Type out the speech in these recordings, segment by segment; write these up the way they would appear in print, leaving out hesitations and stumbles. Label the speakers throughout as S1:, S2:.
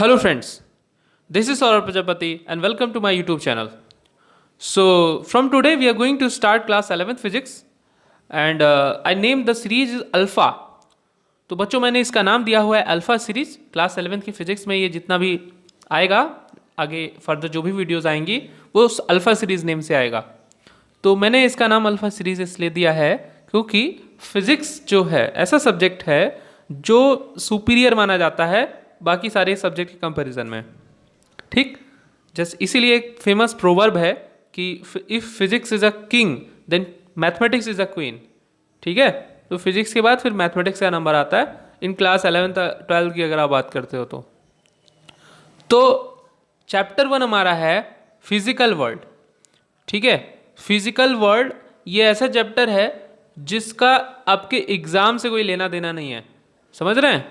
S1: Hello friends, this is Saurabh Prajapati and welcome to my YouTube channel. So from today we are going to start class 11th physics and I named the series Alpha. तो बच्चों मैंने इसका नाम दिया हुआ है alpha series. Class 11th की physics में ये जितना भी आएगा आगे फर्दर जो भी वीडियोस आएंगी वो उस अल्फ़ा सीरीज़ नेम से आएगा। तो मैंने इसका नाम अल्फ़ा सीरीज़ इसलिए दिया है क्योंकि फिज़िक्स जो है ऐसा सब्जेक्ट है जो सुपीरियर माना जाता है बाकी सारे सब्जेक्ट के कंपैरिजन में। ठीक, जस्ट इसीलिए एक फेमस प्रोवर्ब है कि if physics is a king then mathematics is a queen. ठीक है, तो फिजिक्स के बाद फिर मैथमेटिक्स का नंबर आता है इन क्लास 11th 12th की अगर आप बात करते हो तो चैप्टर 1 हमारा है फिजिकल वर्ल्ड। ठीक है, फिजिकल वर्ल्ड ये ऐसा चैप्टर है जिसका आपके एग्ज़ाम से कोई लेना देना नहीं है। समझ रहे हैं,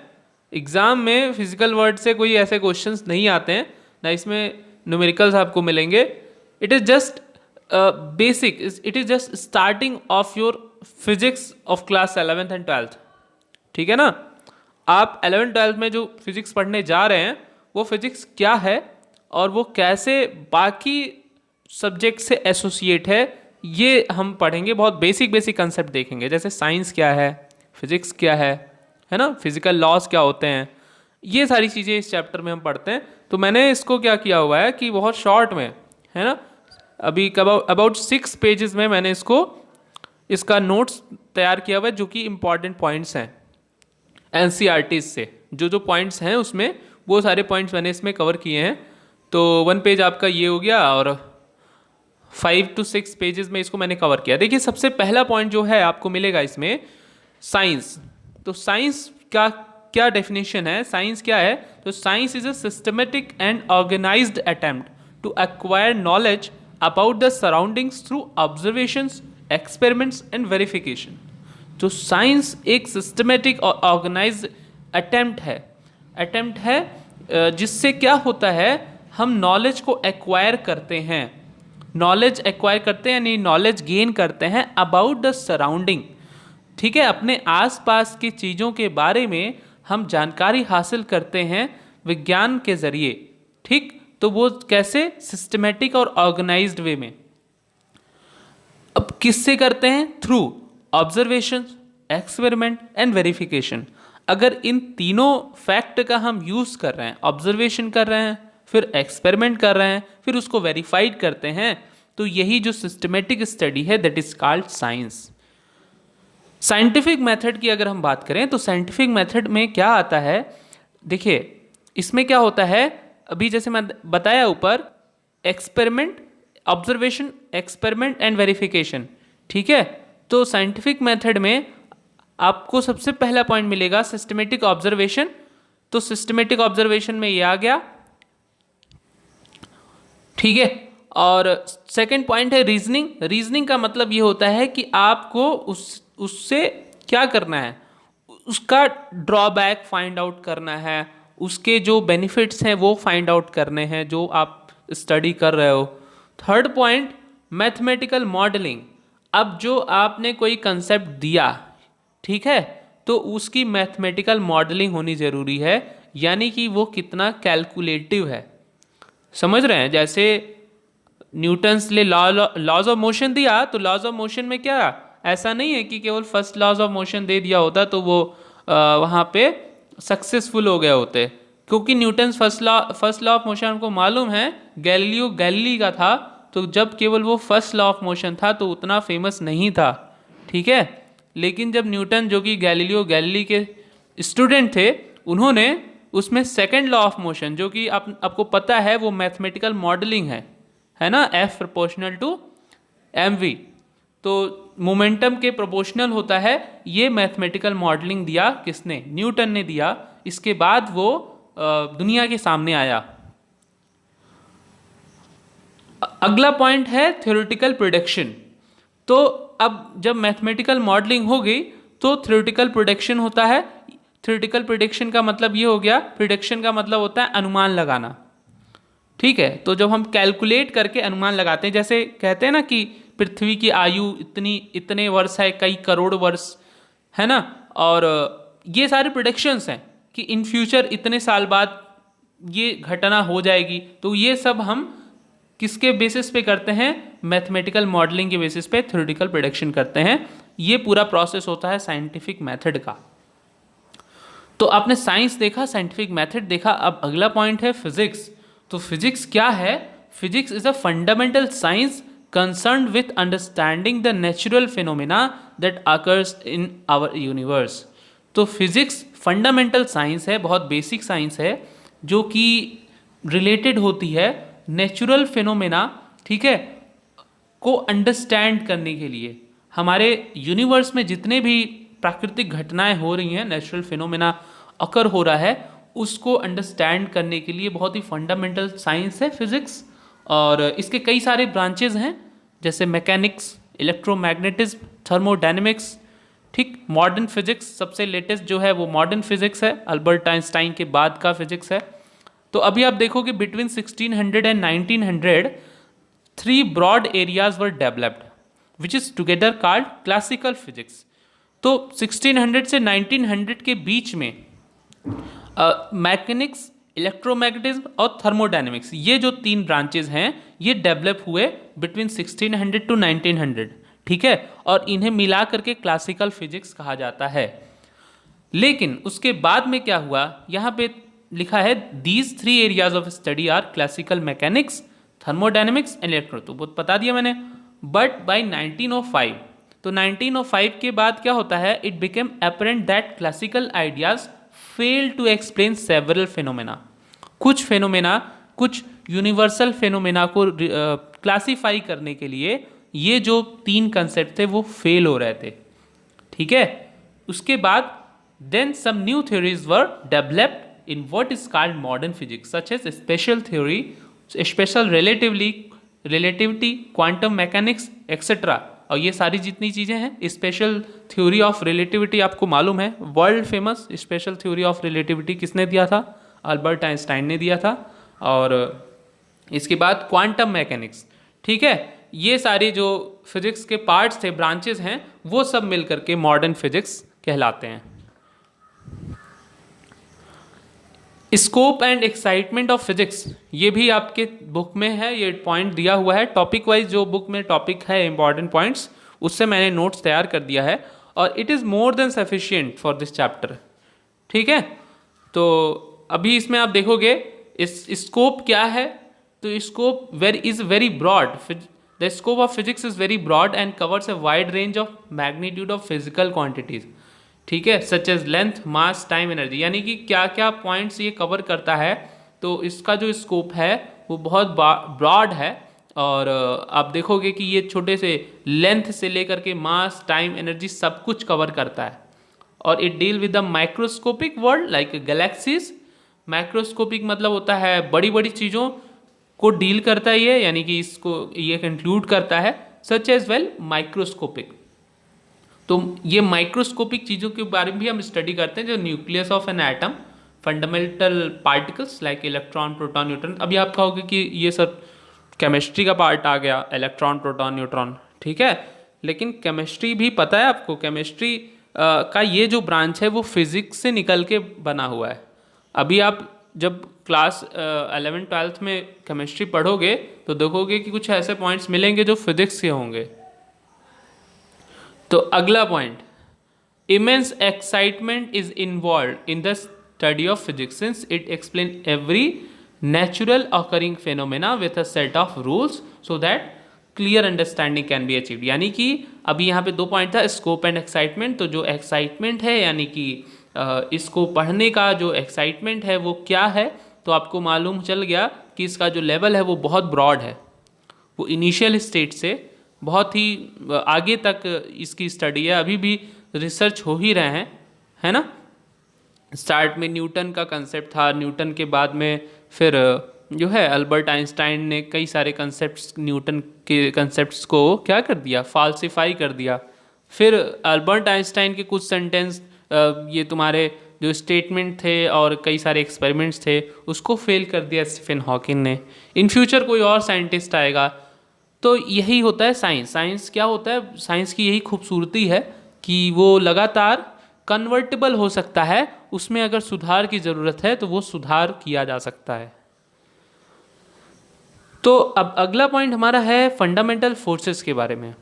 S1: एग्ज़ाम में फिजिकल वर्ल्ड से कोई ऐसे क्वेश्चंस नहीं आते हैं, ना इसमें न्यूमेरिकल्स आपको मिलेंगे। It is just basic, it is just starting of your physics of class 11th and 12th। ठीक है ना, आप 11th 12th में जो फिजिक्स पढ़ने जा रहे हैं वो फिजिक्स क्या है और वो कैसे बाकी सब्जेक्ट से एसोसिएट है ये हम पढ़ेंगे। बहुत बेसिक बेसिक कंसेप्ट देखेंगे, जैसे साइंस क्या है, फिजिक्स क्या है ना, फिजिकल लॉज क्या होते हैं, ये सारी चीज़ें इस चैप्टर में हम पढ़ते हैं। तो मैंने इसको क्या किया हुआ है कि बहुत शॉर्ट में, है ना, अभी अबाउट 6 पेजेस में मैंने इसका नोट्स तैयार किया हुआ है जो कि इम्पॉर्टेंट पॉइंट्स हैं एनसीईआरटी से। जो पॉइंट्स हैं उसमें वो सारे पॉइंट्स मैंने इसमें कवर किए हैं। तो 1 पेज आपका ये हो गया और 5 to 6 पेजेस में इसको मैंने कवर किया। देखिए, सबसे पहला पॉइंट जो है आपको मिलेगा इसमें साइंस। तो साइंस का क्या डेफिनेशन है, साइंस क्या है? तो science is a systematic and organised attempt to acquire knowledge about the surroundings through observations, experiments and verification. तो साइंस एक सिस्टमेटिक और ऑर्गेनाइज्ड अटेम्प्ट है जिससे क्या होता है, हम नॉलेज को एक्वायर करते हैं, यानी नॉलेज गेन करते हैं अबाउट द सराउंडिंग। ठीक है, अपने आसपास की चीज़ों के बारे में हम जानकारी हासिल करते हैं विज्ञान के जरिए। ठीक, तो वो कैसे? सिस्टमेटिक और ऑर्गेनाइज्ड वे में। अब किससे करते हैं? Through observation, experiment and verification. अगर इन तीनों फैक्ट का हम यूज़ कर रहे हैं, ऑब्जर्वेशन कर रहे हैं, फिर एक्सपेरिमेंट कर रहे हैं, फिर उसको वेरीफाइड करते हैं, तो यही जो सिस्टमेटिक स्टडी है that is called science. Scientific method की अगर हम बात करें तो साइंटिफिक मेथड में क्या आता है, देखिए इसमें क्या होता है, अभी जैसे मैं बताया ऊपर, experiment, observation, experiment and verification. ठीक है, तो साइंटिफिक मेथड में आपको सबसे पहला पॉइंट मिलेगा सिस्टमेटिक ऑब्जर्वेशन। तो सिस्टमेटिक ऑब्जर्वेशन में ये आ गया। ठीक है, और सेकंड पॉइंट है रीजनिंग। रीजनिंग का मतलब ये होता है कि आपको उससे क्या करना है, उसका ड्रॉबैक फाइंड आउट करना है, उसके जो बेनिफिट्स हैं वो फाइंड आउट करने हैं जो आप स्टडी कर रहे हो। Third point mathematical modelling. अब जो आपने कोई कंसेप्ट दिया, ठीक है, तो उसकी मैथमेटिकल मॉडलिंग होनी ज़रूरी है, यानी कि वो कितना कैलकुलेटिव है। समझ रहे हैं, जैसे न्यूटन्स ने लॉज ऑफ मोशन दिया, तो लॉज ऑफ मोशन में क्या, ऐसा नहीं है कि केवल फर्स्ट लॉज ऑफ मोशन दे दिया होता तो वो वहाँ पे सक्सेसफुल हो गए होते, क्योंकि Newton's first law of motion हमको मालूम है गैलीलियो गैलीली का था, तो जब केवल वो फर्स्ट लॉ ऑफ मोशन था तो उतना फेमस नहीं था। ठीक है, लेकिन जब न्यूटन जो कि गैलीलियो गैलीली के स्टूडेंट थे, उन्होंने उसमें सेकंड लॉ ऑफ मोशन, जो कि आपको पता है वो मैथमेटिकल मॉडलिंग है ना, F प्रोपोर्शनल टू mv, तो मोमेंटम के प्रोपोर्शनल होता है। ये मैथमेटिकल मॉडलिंग दिया किसने? न्यूटन ने दिया। इसके बाद वो दुनिया के सामने आया। अगला पॉइंट है थ्योरेटिकल प्रेडिक्शन। तो अब जब मैथमेटिकल मॉडलिंग हो गई तो थ्योरेटिकल प्रेडिक्शन होता है। थ्योरेटिकल प्रेडिक्शन का मतलब ये हो गया, प्रेडिक्शन का मतलब होता है अनुमान लगाना। ठीक है, तो जब हम कैलकुलेट करके अनुमान लगाते हैं, जैसे कहते हैं ना कि पृथ्वी की आयु इतने वर्ष है, कई करोड़ वर्ष, है ना, और ये सारे प्रेडिक्शंस हैं कि इन फ्यूचर इतने साल बाद ये घटना हो जाएगी। तो ये सब हम किसके बेसिस पे करते हैं? मैथमेटिकल मॉडलिंग के बेसिस पे थ्योरेटिकल प्रेडिक्शन करते हैं। ये पूरा प्रोसेस होता है साइंटिफिक मेथड का। तो आपने साइंस देखा, साइंटिफिक मेथड देखा, अब अगला पॉइंट है फिजिक्स। तो फिजिक्स क्या है? Physics is a fundamental science concerned with understanding the natural phenomena that occurs in our universe. तो फिजिक्स फंडामेंटल साइंस है, बहुत बेसिक साइंस है, जो कि रिलेटेड होती है नेचुरल फिनोमिना, ठीक है, को अंडरस्टैंड करने के लिए। हमारे यूनिवर्स में जितने भी प्राकृतिक घटनाएं हो रही हैं, नेचुरल फिनोमेना अकर हो रहा है, उसको अंडरस्टैंड करने के लिए बहुत ही फंडामेंटल साइंस है फिजिक्स। और इसके कई सारे ब्रांचेज हैं, जैसे मैकेनिक्स, इलेक्ट्रोमैग्नेटिज्म, थर्मोडायनेमिक्स, ठीक। मॉडर्न फिजिक्स सबसे लेटेस्ट जो है वो मॉडर्न फिजिक्स है, अल्बर्ट आइंस्टाइन के बाद का फिजिक्स है। तो अभी आप देखोगे between 1600 and 1900 3 broad areas were developed which is together called classical physics। तो 1600 से 1900 के बीच में मैकेनिक्स, इलेक्ट्रोमैग्नेटिज्म और थर्मोडायनेमिक्स, ये जो 3 ब्रांचेज हैं ये डेवलप हुए बिटवीन 1600 टू 1900, ठीक है। और इन्हें मिला करके क्लासिकल फिजिक्स कहा जाता है। लेकिन उसके बाद में क्या हुआ, यहाँ पे लिखा है these 3 areas of study are classical mechanics, thermodynamics and electro, तो बहुत बता दिया मैंने। बट बाय 1905, तो 1905 के बाद क्या होता है, it became apparent that classical ideas fail to explain several phenomena. कुछ फिनोमेना, कुछ यूनिवर्सल फिनोमेना को क्लासीफाई करने के लिए ये जो 3 कंसेप्ट थे वो फेल हो रहे थे, ठीक है। उसके बाद then some new theories were developed in what is called modern physics, such as special theory, special relativity, quantum mechanics, etc। और ये सारी जितनी चीज़ें हैं, स्पेशल थ्योरी ऑफ रिलेटिविटी आपको मालूम है, world famous special theory of relativity किसने दिया था? अल्बर्ट आइंस्टाइन ने दिया था। और इसके बाद क्वांटम मैकेनिक्स, ठीक है। ये सारे जो फिजिक्स के पार्ट्स थे, ब्रांचेस हैं, वो सब मिल करके मॉडर्न फिजिक्स कहलाते हैं। Scope and excitement of physics, ये भी आपके बुक में है, ये पॉइंट दिया हुआ है टॉपिक वाइज। जो बुक में टॉपिक है इंपॉर्टेंट पॉइंट्स, उससे मैंने नोट्स तैयार कर दिया है, और it is more than sufficient for this chapter, ठीक है। तो अभी इसमें आप देखोगे इस स्कोप क्या है, तो scope is very broad. The scope of physics is very broad and covers a wide range of magnitude of physical quantities, ठीक है, such as length, mass, time, energy, यानी कि क्या क्या पॉइंट्स ये कवर करता है। तो इसका जो स्कोप है वो बहुत ब्रॉड है। और आप देखोगे कि ये छोटे से लेंथ से लेकर के मास, टाइम, एनर्जी सब कुछ कवर करता है। और it deal with the microscopic world like galaxies. Microscopic मतलब होता है बड़ी बड़ी चीज़ों को डील करता है ये, यानी कि इसको ये इंक्लूड करता है, सच एज वेल माइक्रोस्कोपिक। तो ये माइक्रोस्कोपिक चीज़ों के बारे में भी हम स्टडी करते हैं, जो nucleus of an atom, fundamental particles like electron, proton, neutron. अभी आप कहोगे कि ये सब केमिस्ट्री का पार्ट आ गया, इलेक्ट्रॉन, प्रोटॉन, न्यूट्रॉन, ठीक है। लेकिन केमिस्ट्री भी पता है आपको, केमिस्ट्री का ये जो ब्रांच है वो फिजिक्स से निकल के बना हुआ है। अभी आप जब क्लास 11th-12th में केमिस्ट्री पढ़ोगे तो देखोगे कि कुछ ऐसे पॉइंट्स मिलेंगे जो फिजिक्स के होंगे। तो अगला point, immense excitement is involve in the study of physics since it explain every natural occurring phenomena with a set of rules so that clear understanding can be achieved. यानी कि अभी यहाँ पे 2 पॉइंट था, स्कोप एंड एक्साइटमेंट। तो जो excitement है, यानी कि इसको पढ़ने का जो एक्साइटमेंट है वो क्या है, तो आपको मालूम चल गया कि इसका जो लेवल है वो बहुत ब्रॉड है। वो इनिशियल स्टेट से बहुत ही आगे तक इसकी स्टडी है, अभी भी रिसर्च हो ही रहे हैं, है ना। स्टार्ट में न्यूटन का कंसेप्ट था, न्यूटन के बाद में फिर जो है अल्बर्ट आइंस्टाइन ने कई सारे कंसेप्ट्स, न्यूटन के कंसेप्ट्स को क्या कर दिया, फाल्सिफाई कर दिया। फिर अल्बर्ट आइंस्टाइन के कुछ सेंटेंस, ये तुम्हारे जो स्टेटमेंट थे और कई सारे एक्सपेरिमेंट्स थे, उसको फेल कर दिया स्टीफन हॉकिंग ने। इन फ्यूचर कोई और साइंटिस्ट आएगा। तो यही होता है साइंस। साइंस क्या होता है, साइंस की यही खूबसूरती है कि वो लगातार कन्वर्टेबल हो सकता है, उसमें अगर सुधार की ज़रूरत है तो वो सुधार किया जा सकता है। तो अब अगला पॉइंट हमारा है फंडामेंटल फोर्सेस के बारे में।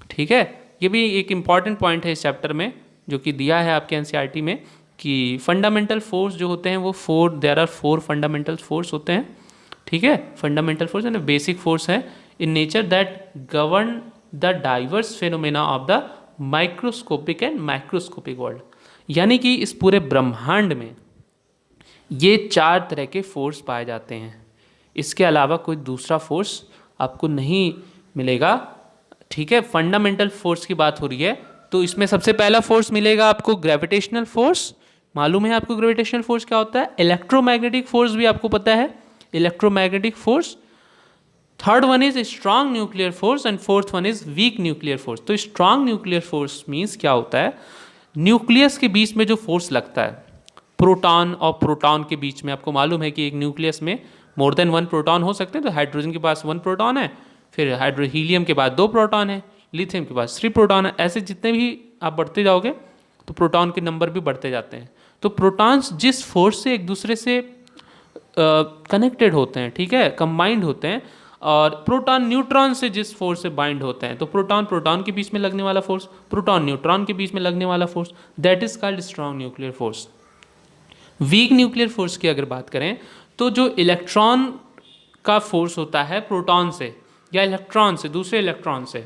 S1: ठीक है, ये भी एक इम्पॉर्टेंट पॉइंट है इस चैप्टर में जो कि दिया है आपके एनसीईआरटी में कि फंडामेंटल फोर्स जो होते हैं वो देयर आर 4 फंडामेंटल फोर्स होते हैं। ठीक है, fundamental force and basic force है in nature that govern the diverse phenomena of the microscopic and microscopic world. यानी कि इस पूरे ब्रह्मांड में ये 4 तरह के फोर्स पाए जाते हैं, इसके अलावा कोई दूसरा फोर्स आपको नहीं मिलेगा। ठीक है, फंडामेंटल फोर्स की बात हो रही है तो इसमें सबसे पहला फोर्स मिलेगा आपको ग्रेविटेशनल फोर्स। मालूम है आपको ग्रेविटेशनल फोर्स क्या होता है? इलेक्ट्रोमैग्नेटिक फोर्स भी आपको पता है, electromagnetic force. Third one is strong nuclear force and fourth one is weak nuclear force. तो स्ट्रॉन्ग न्यूक्लियर फोर्स मीन्स क्या होता है? न्यूक्लियस के बीच में जो फोर्स लगता है, प्रोटॉन और प्रोटॉन के बीच में, आपको मालूम है कि एक न्यूक्लियस में मोर देन 1 प्रोटॉन हो सकते हैं। तो हाइड्रोजन के पास 1 प्रोटॉन है, फिर हीलियम के बाद 2 प्रोटॉन है, लिथियम के पास 3 प्रोटॉन है। ऐसे जितने भी आप बढ़ते जाओगे तो प्रोटॉन के नंबर भी बढ़ते जाते हैं। तो प्रोटॉन्स जिस फोर्स से एक दूसरे से कनेक्टेड होते हैं, ठीक है, कंबाइंड होते हैं, और प्रोटॉन न्यूट्रॉन से जिस फोर्स से बाइंड होते हैं, तो प्रोटॉन प्रोटॉन के बीच में लगने वाला फोर्स, प्रोटॉन न्यूट्रॉन के बीच में लगने वाला force, that is called strong nuclear force. Week nuclear force की अगर बात करें तो जो इलेक्ट्रॉन का फोर्स होता है प्रोटॉन से या इलेक्ट्रॉन से, दूसरे इलेक्ट्रॉन से,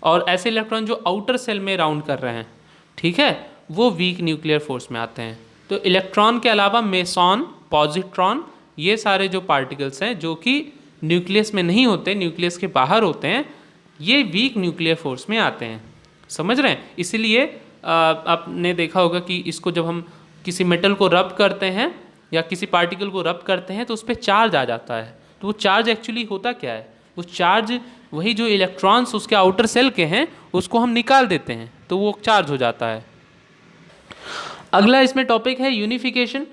S1: और ऐसे इलेक्ट्रॉन जो आउटर सेल में राउंड कर रहे हैं, ठीक है, वो वीक न्यूक्लियर फोर्स में आते हैं। तो इलेक्ट्रॉन के अलावा मेसॉन, पॉजिट्रॉन, ये सारे जो पार्टिकल्स हैं जो कि न्यूक्लियस में नहीं होते, न्यूक्लियस के बाहर होते हैं, ये वीक न्यूक्लियर फोर्स में आते हैं। समझ रहे हैं? इसीलिए आपने देखा होगा कि इसको जब हम किसी मेटल को रब करते हैं या किसी पार्टिकल को रब करते हैं तो उस पर चार्ज आ जाता है। तो वो चार्ज एक्चुअली होता क्या है? वो चार्ज वही जो इलेक्ट्रॉन्स उसके आउटर सेल के हैं उसको हम निकाल देते हैं तो वो चार्ज हो जाता है। अगला इसमें टॉपिक है यूनिफिकेशन।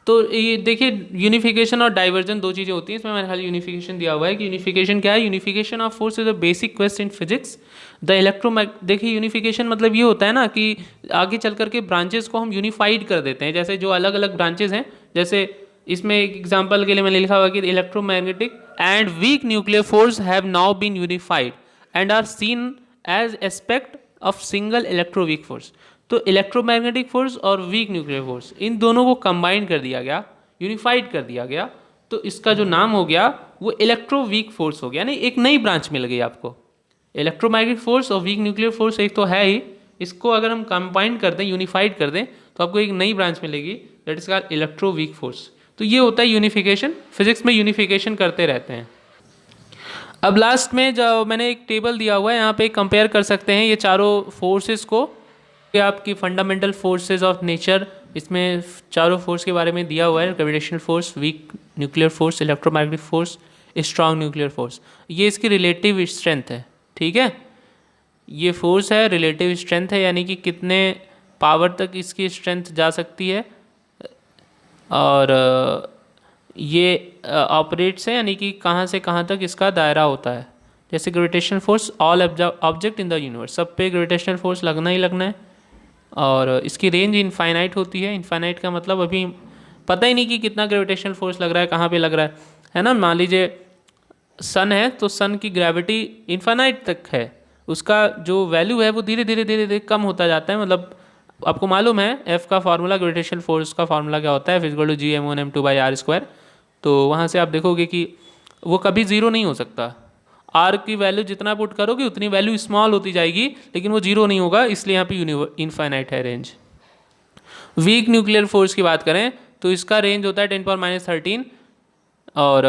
S1: तो ये देखिए, यूनिफिकेशन और डाइवर्जन 2 चीज़ें होती हैं इसमें। मैंने खाली यूनिफिकेशन दिया हुआ है कि यूनिफिकेशन क्या है। Unification of force is a basic quest in physics. देखिए यूनिफिकेशन मतलब ये होता है ना कि आगे चल करके ब्रांचेस को हम यूनिफाइड कर देते हैं। जैसे जो अलग अलग ब्रांचेस हैं, जैसे इसमें एक एग्जाम्पल के लिए मैंने लिखा हुआ कि electromagnetic and weak nuclear force have now been unified and are seen as aspect of single electroweak force. तो इलेक्ट्रोमैग्नेटिक फोर्स और वीक न्यूक्लियर फोर्स, इन दोनों को कंबाइन कर दिया गया, यूनिफाइड कर दिया गया, तो इसका जो नाम हो गया वो इलेक्ट्रोवीक फोर्स हो गया। नहीं, एक नई ब्रांच मिल गई आपको। इलेक्ट्रोमैग्नेटिक फोर्स और वीक न्यूक्लियर फोर्स एक तो है ही, इसको अगर हम कंबाइन कर दें, यूनिफाइड कर दें, तो आपको एक नई ब्रांच मिलेगी, that is called electroweak force. तो ये होता है यूनिफिकेशन। फिजिक्स में यूनिफिकेशन करते रहते हैं। अब लास्ट में जो मैंने एक टेबल दिया हुआ है, यहाँ पे कंपेयर कर सकते हैं ये चारों फोर्सेस को। ये आपकी फंडामेंटल फोर्सेस ऑफ नेचर, इसमें चारों फोर्स के बारे में दिया हुआ है। Gravitational force, week nuclear force, electromagnetic force, strong nuclear force. ये इसकी रिलेटिव स्ट्रेंथ है, ठीक है। ये फोर्स है, रिलेटिव स्ट्रेंथ है, यानी कि कितने पावर तक इसकी स्ट्रेंथ जा सकती है, और ये ऑपरेट्स है, यानी कि कहाँ से कहाँ तक इसका दायरा होता है। जैसे gravitational force, all object in the universe, सब पे ग्रेविटेशनल फोर्स लगना ही लगना है, और इसकी रेंज इनफाइनाइट होती है। इनफाइनाइट का मतलब अभी पता ही नहीं कि कितना ग्रेविटेशनल फोर्स लग रहा है, कहाँ पे लग रहा है ना। मान लीजिए सन है, तो सन की ग्रेविटी इनफाइनाइट तक है, उसका जो वैल्यू है वो धीरे धीरे धीरे धीरे कम होता जाता है। मतलब आपको मालूम है एफ का फार्मूला, ग्रेविटेशनल फोर्स का फार्मूला क्या होता है, फिजिकल टू G m1m2/r²। तो वहाँ से आप देखोगे कि वो कभी ज़ीरो नहीं हो सकता। आर की वैल्यू जितना पुट करोगे उतनी वैल्यू स्मॉल होती जाएगी, लेकिन वो जीरो नहीं होगा, इसलिए यहाँ पे इनफाइनाइट है रेंज। वीक न्यूक्लियर फोर्स की बात करें तो इसका रेंज होता है 10⁻13, और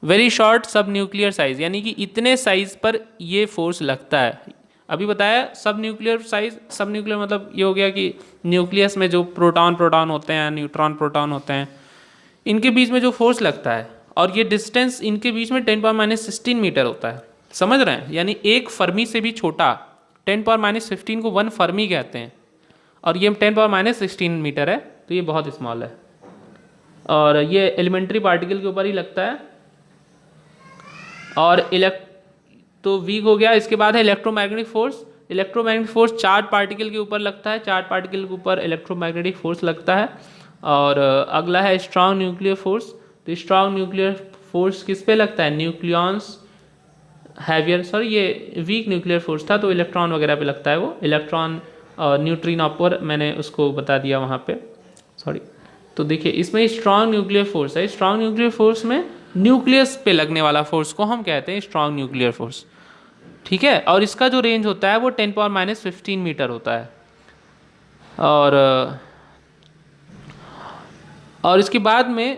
S1: वेरी शॉर्ट सब न्यूक्लियर साइज, यानी कि इतने साइज पर ये फोर्स लगता है। अभी बताया सब न्यूक्लियर साइज, सब न्यूक्लियर मतलब ये हो गया कि न्यूक्लियस में जो प्रोटॉन होते हैं, न्यूट्रॉन प्रोटॉन होते हैं, इनके बीच में जो फोर्स लगता है, और ये डिस्टेंस इनके बीच में 10⁻16 मीटर होता है। समझ रहे हैं? यानी एक फर्मी से भी छोटा, 10⁻15 को 1 फर्मी कहते हैं, और ये 10⁻16 मीटर है, तो ये बहुत स्मॉल है, और ये एलिमेंट्री पार्टिकल के ऊपर ही लगता है। और तो वीक हो गया। इसके बाद है electromagnetic force. Electromagnetic force charge particle के ऊपर लगता है, चार्ज पार्टिकल के ऊपर इलेक्ट्रोमैग्नेटिक फोर्स लगता है। और अगला है स्ट्रॉन्ग न्यूक्लियर फोर्स। तो स्ट्रॉन्ग न्यूक्लियर फोर्स किस पे लगता है, न्यूक्लियॉन्स हैवियर, सॉरी ये वीक न्यूक्लियर फोर्स था, तो इलेक्ट्रॉन वगैरह पे लगता है वो, इलेक्ट्रॉन न्यूट्रिनो पर मैंने उसको बता दिया वहाँ पे, सॉरी। तो देखिए इसमें स्ट्रॉन्ग न्यूक्लियर फोर्स है, स्ट्रॉन्ग न्यूक्लियर फोर्स में न्यूक्लियस पे लगने वाला फोर्स को हम कहते हैं स्ट्रॉन्ग न्यूक्लियर फोर्स, ठीक है। और इसका जो रेंज होता है वो 10⁻⁻15 मीटर होता है। और इसके बाद में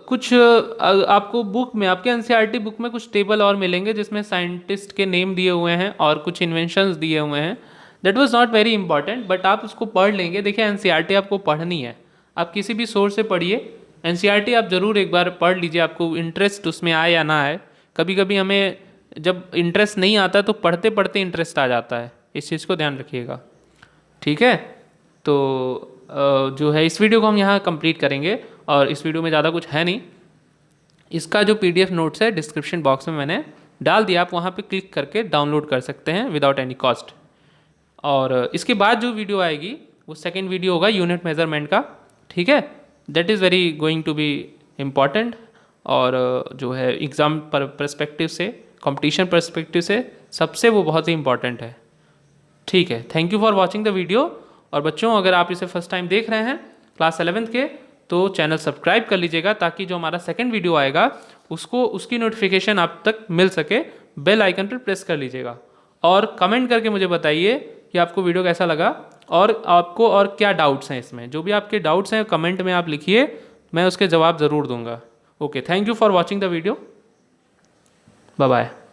S1: कुछ आपको बुक में, आपके एनसीईआरटी बुक में कुछ टेबल और मिलेंगे जिसमें साइंटिस्ट के नेम दिए हुए हैं और कुछ इन्वेंशंस दिए हुए हैं। That was not very important, but आप उसको पढ़ लेंगे। देखिए एनसीईआरटी आपको पढ़नी है, आप किसी भी सोर्स से पढ़िए, एनसीईआरटी आप ज़रूर एक बार पढ़ लीजिए, आपको इंटरेस्ट उसमें आए या ना आए। कभी कभी हमें जब इंटरेस्ट नहीं आता तो पढ़ते पढ़ते इंटरेस्ट आ जाता है, इस चीज़ को ध्यान रखिएगा, ठीक है। तो जो है इस वीडियो को हम यहाँ कंप्लीट करेंगे, और इस वीडियो में ज़्यादा कुछ है नहीं। इसका जो पीडीएफ नोट्स है डिस्क्रिप्शन बॉक्स में मैंने डाल दिया, आप वहाँ पे क्लिक करके डाउनलोड कर सकते हैं विदाउट एनी कॉस्ट। और इसके बाद जो वीडियो आएगी वो सेकेंड वीडियो होगा यूनिट मेजरमेंट का, ठीक है। That is very going to be important, और जो है एग्ज़ाम परस्पेक्टिव से, कंपटीशन परस्पेक्टिव से सबसे वो बहुत ही इंपॉर्टेंट है, ठीक है। Thank you for watching the video. और बच्चों अगर आप इसे फर्स्ट टाइम देख रहे हैं क्लास 11th के, तो चैनल सब्सक्राइब कर लीजिएगा ताकि जो हमारा सेकंड वीडियो आएगा उसकी नोटिफिकेशन आप तक मिल सके। बेल आइकन पर प्रेस कर लीजिएगा, और कमेंट करके मुझे बताइए कि आपको वीडियो कैसा लगा, और आपको और क्या डाउट्स हैं इसमें। जो भी आपके डाउट्स हैं कमेंट में आप लिखिए, मैं उसके जवाब ज़रूर दूंगा। Okay, thank you for watching the video, bye bye.